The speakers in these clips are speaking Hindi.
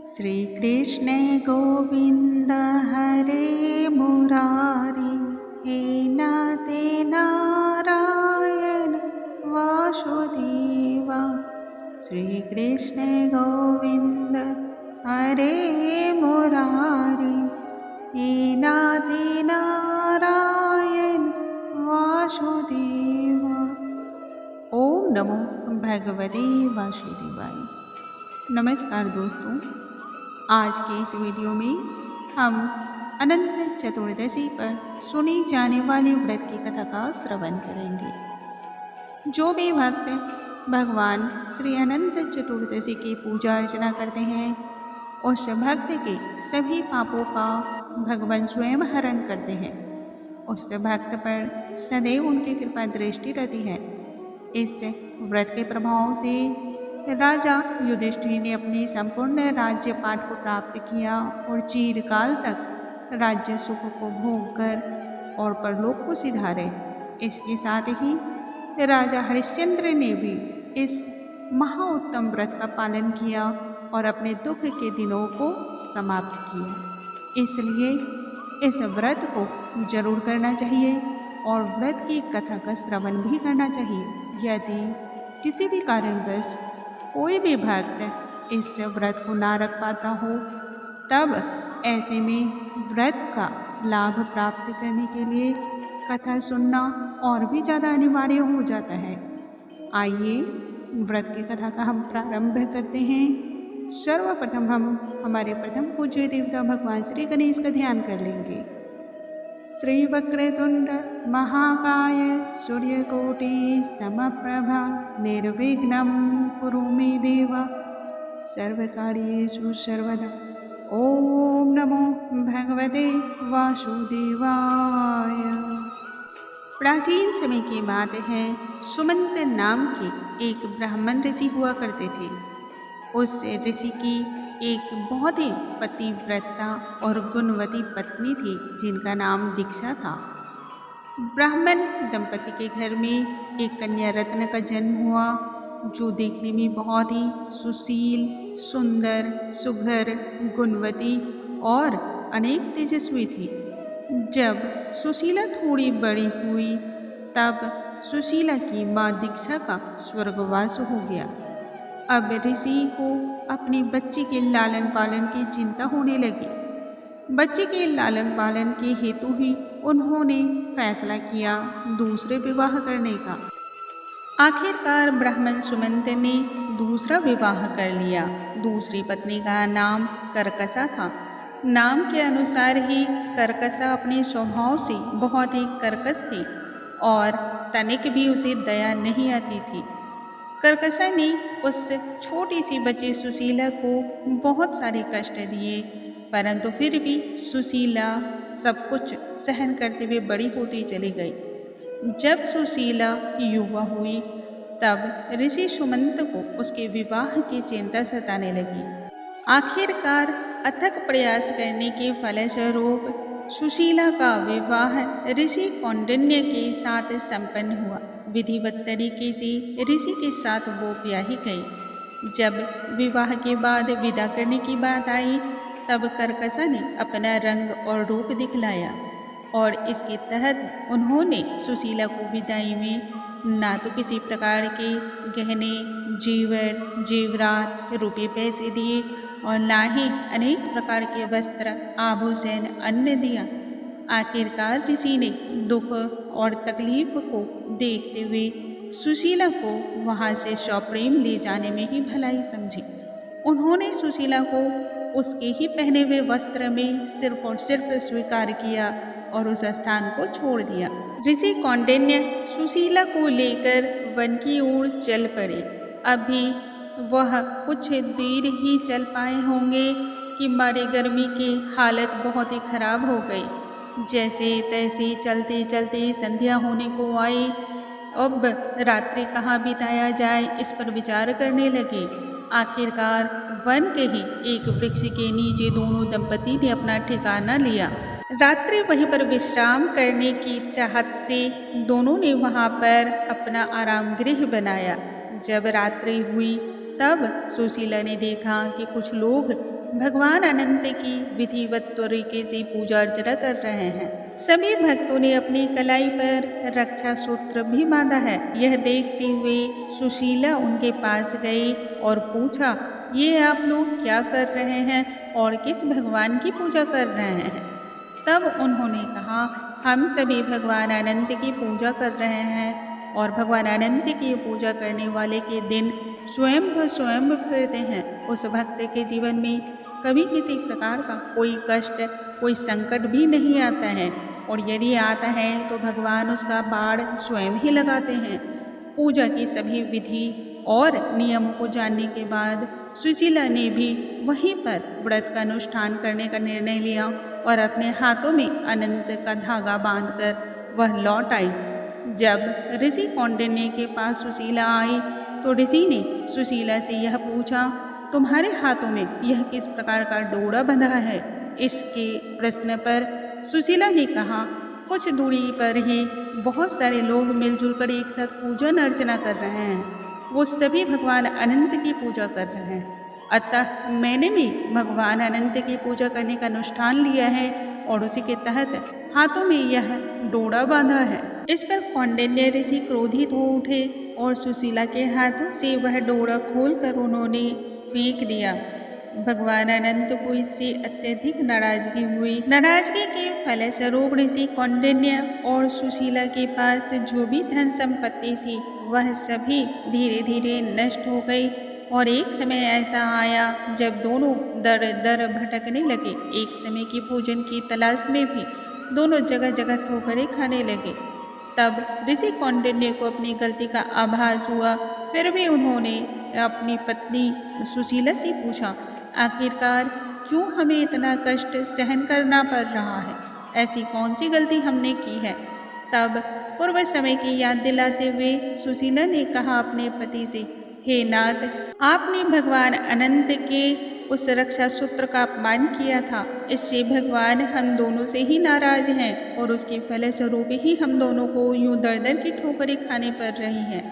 श्री कृष्ण गोविंद हरे मुरारी, हे नाते नारायण वासुदेवा। श्री कृष्ण गोविंद हरे मुरारी, हे नाते नारायण वासुदेवा। ओम नमो भगवते वासुदेवाय। नमस्कार दोस्तों, आज के इस वीडियो में हम अनंत चतुर्दशी पर सुनी जाने वाली व्रत की कथा का श्रवण करेंगे। जो भी भक्त भगवान श्री अनंत चतुर्दशी की पूजा अर्चना करते हैं, उस भक्त के सभी पापों का भगवान स्वयं हरण करते हैं। उस भक्त पर सदैव उनकी कृपा दृष्टि रहती है। इस व्रत के प्रभाव से राजा युधिष्ठिर ने अपने संपूर्ण राज्य पाठ को प्राप्त किया और चिरकाल तक राज्य सुख को भोग कर और परलोक को सिधारे। इसके साथ ही राजा हरिश्चंद्र ने भी इस महाउत्तम व्रत का पालन किया और अपने दुख के दिनों को समाप्त किया। इसलिए इस व्रत को जरूर करना चाहिए और व्रत की कथा का श्रवण भी करना चाहिए। यदि किसी भी कारणवश कोई भी भक्त इस व्रत को ना रख पाता हो, तब ऐसे में व्रत का लाभ प्राप्त करने के लिए कथा सुनना और भी ज़्यादा अनिवार्य हो जाता है। आइए व्रत की कथा का हम प्रारंभ करते हैं। सर्वप्रथम हम हमारे प्रथम पूज्य देवता भगवान श्री गणेश का ध्यान कर लेंगे। श्री वक्रतुंड महाकाय सूर्यकोटि समप्रभा निर्विघ्नं कुरु मे देव सर्वकार्येषु सर्वदा। ओम नमो भगवते वासुदेवाय। प्राचीन समय की बात है, सुमंत नाम के एक ब्राह्मण ऋषि हुआ करते थे। उस ऋषि की एक बहुत ही पतिव्रता और गुणवती पत्नी थी, जिनका नाम दीक्षा था। ब्राह्मण दंपति के घर में एक कन्या रत्न का जन्म हुआ, जो देखने में बहुत ही सुशील, सुंदर, सुघर, गुणवती और अनेक तेजस्वी थी। जब सुशीला थोड़ी बड़ी हुई, तब सुशीला की माँ दीक्षा का स्वर्गवास हो गया। अब ऋषि को अपनी बच्ची के लालन पालन की चिंता होने लगी। बच्चे के लालन पालन के हेतु ही उन्होंने फैसला किया दूसरे विवाह करने का। आखिरकार ब्राह्मण सुमंत ने दूसरा विवाह कर लिया। दूसरी पत्नी का नाम कर्कशा था। नाम के अनुसार ही कर्कशा अपने स्वभाव से बहुत ही कर्कश थी और तनिक भी उसे दया नहीं आती थी। कर्कशा ने उस छोटी सी बच्ची सुशीला को बहुत सारे कष्ट दिए, परंतु फिर भी सुशीला सब कुछ सहन करते हुए बड़ी होती चली गई। जब सुशीला युवा हुई, तब ऋषि सुमंत को उसके विवाह की चिंता सताने लगी। आखिरकार अथक प्रयास करने के फलस्वरूप सुशीला का विवाह ऋषि कौंडिन्य के साथ संपन्न हुआ। विधिवत तरीके से ऋषि के साथ वो ब्याही गई। जब विवाह के बाद विदा करने की बात आई, तब कर्कशा ने अपना रंग और रूप दिखलाया और इसके तहत उन्होंने सुशीला को विदाई में ना तो किसी प्रकार के गहने, जेवर, जेवरात, रुपये पैसे दिए और ना ही अनेक प्रकार के वस्त्र, आभूषण, अन्न दिया। आखिरकार ऋषि ने दुख और तकलीफ को देखते हुए सुशीला को वहाँ से सप्रेम ले जाने में ही भलाई समझी। उन्होंने सुशीला को उसके ही पहने हुए वस्त्र में सिर्फ और सिर्फ स्वीकार किया और उस स्थान को छोड़ दिया। ऋषि कौंडिन्य सुशीला को लेकर वन की ओर चल पड़े। अभी वह कुछ देर ही चल पाए होंगे कि मारे गर्मी की हालत बहुत ही खराब हो गई। जैसे तैसे चलते चलते संध्या होने को आई। अब रात्रि कहाँ बिताया जाए, इस पर विचार करने लगे। आखिरकार वन के ही एक वृक्ष के नीचे दोनों दंपति ने अपना ठिकाना लिया। रात्रि वहीं पर विश्राम करने की चाहत से दोनों ने वहाँ पर अपना आराम गृह बनाया। जब रात्रि हुई, तब सुशीला ने देखा कि कुछ लोग भगवान अनंत की विधिवत तरीके से पूजा अर्चना कर रहे हैं। सभी भक्तों ने अपनी कलाई पर रक्षा सूत्र भी बांधा है। यह देखते हुए सुशीला उनके पास गई और पूछा, ये आप लोग क्या कर रहे हैं और किस भगवान की पूजा कर रहे हैं? तब उन्होंने कहा, हम सभी भगवान अनंत की पूजा कर रहे हैं और भगवान अनंत की पूजा करने वाले के दिन स्वयं फिरते हैं। उस भक्त के जीवन में कभी किसी प्रकार का कोई कष्ट, कोई संकट भी नहीं आता है और यदि आता है तो भगवान उसका बाड़ स्वयं ही लगाते हैं। पूजा की सभी विधि और नियमों को जानने के बाद सुशीला ने भी वहीं पर व्रत का अनुष्ठान करने का निर्णय लिया और अपने हाथों में अनंत का धागा बांधकर वह लौट आई। जब ऋषि कौंडिन्य के पास सुशीला आई तो ऋषि ने सुशीला से यह पूछा, तुम्हारे हाथों में यह किस प्रकार का डोरा बंधा है? इसके प्रश्न पर सुशीला ने कहा, कुछ दूरी पर ही बहुत सारे लोग मिलजुल कर एक साथ पूजन अर्चना कर रहे हैं। वो सभी भगवान अनंत की पूजा कर रहे हैं, अतः मैंने भी भगवान अनंत की पूजा करने का अनुष्ठान लिया है और उसी के तहत हाथों में यह डोरा बांधा है। इस पर कौंडिन्य ऋषि क्रोधित हो उठे और सुशीला के हाथों से वह डोरा खोलकर उन्होंने फेंक दिया। भगवान अनंत को इससे अत्यधिक नाराजगी हुई। नाराजगी के फलस्वरूप ऋषि कौंडिन्य और सुशीला के पास जो भी धन संपत्ति थी वह सभी धीरे धीरे नष्ट हो गई और एक समय ऐसा आया जब दोनों दर दर भटकने लगे। एक समय की भोजन की तलाश में भी दोनों जगह जगह ठोकरें खाने लगे। तब ऋषि कौंडिन्य को अपनी गलती का आभास हुआ। फिर भी उन्होंने अपनी पत्नी सुशीला से पूछा, आखिरकार क्यों हमें इतना कष्ट सहन करना पड़ रहा है? ऐसी कौन सी गलती हमने की है? तब पूर्व समय की याद दिलाते हुए सुशीला ने कहा अपने पति से, हे नाथ, आपने भगवान अनंत के उस रक्षा सूत्र का अपमान किया था। इससे भगवान हम दोनों से ही नाराज हैं और उसके फलस्वरूप ही हम दोनों को यूं दर दर की ठोकरें खानी पड़ रही हैं।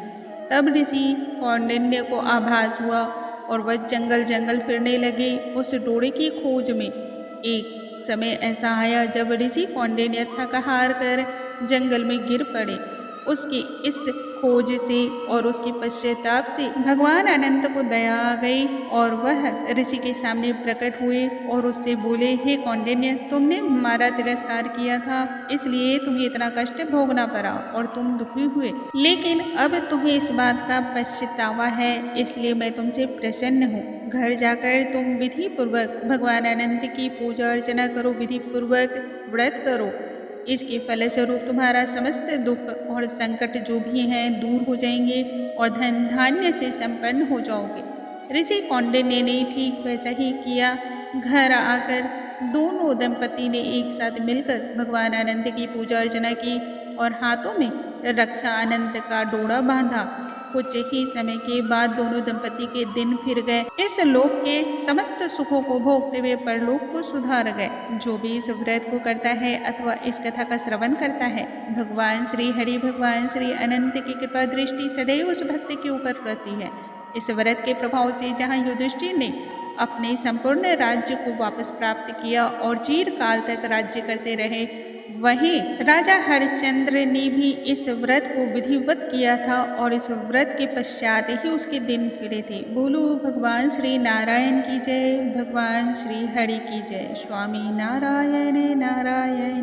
तब ऋषि कौंडिन्य को आभास हुआ और वह जंगल जंगल फिरने लगे उस डोरे की खोज में। एक समय ऐसा आया जब ऋषि कौंडिन्य थक हार कर जंगल में गिर पड़े। उसकी इस खोज से और उसके पश्चाताप से भगवान अनंत को दया आ गई और वह ऋषि के सामने प्रकट हुए और उससे बोले, हे कौंडिन्य, तुमने हमारा तिरस्कार किया था, इसलिए तुम्हें इतना कष्ट भोगना पड़ा और तुम दुखी हुए, लेकिन अब तुम्हें इस बात का पछतावा है, इसलिए मैं तुमसे प्रसन्न हूँ। घर जाकर तुम विधि पूर्वक भगवान अनंत की पूजा अर्चना करो, विधि पूर्वक व्रत करो। इसके फलस्वरूप तुम्हारा समस्त दुख और संकट जो भी हैं दूर हो जाएंगे और धन धान्य से संपन्न हो जाओगे। ऋषि कौंडिन्य ने ठीक वैसा ही किया। घर आकर दोनों दंपति ने एक साथ मिलकर भगवान अनंत की पूजा अर्चना की और हाथों में रक्षा अनंत का डोरा बांधा। कुछ ही समय के बाद दोनों दंपति के दिन फिर गए। इस लोक के समस्त सुखों को भोगते हुए परलोक को सुधार गए। जो भी इस व्रत को करता है अथवा इस कथा का श्रवण करता है, भगवान श्री हरि भगवान श्री अनंत की कृपा दृष्टि सदैव उस भक्त के ऊपर रहती है। इस व्रत के प्रभाव से जहाँ युधिष्ठिर ने अपने संपूर्ण राज्य को वापस प्राप्त किया और चिरकाल तक राज्य करते रहे, वहीं राजा हरिश्चंद्र ने भी इस व्रत को विधिवत किया था और इस व्रत के पश्चात ही उसके दिन फिरे थे। बोलो भगवान श्री नारायण की जय, भगवान श्री हरि की जय। स्वामी नारायण नारायण।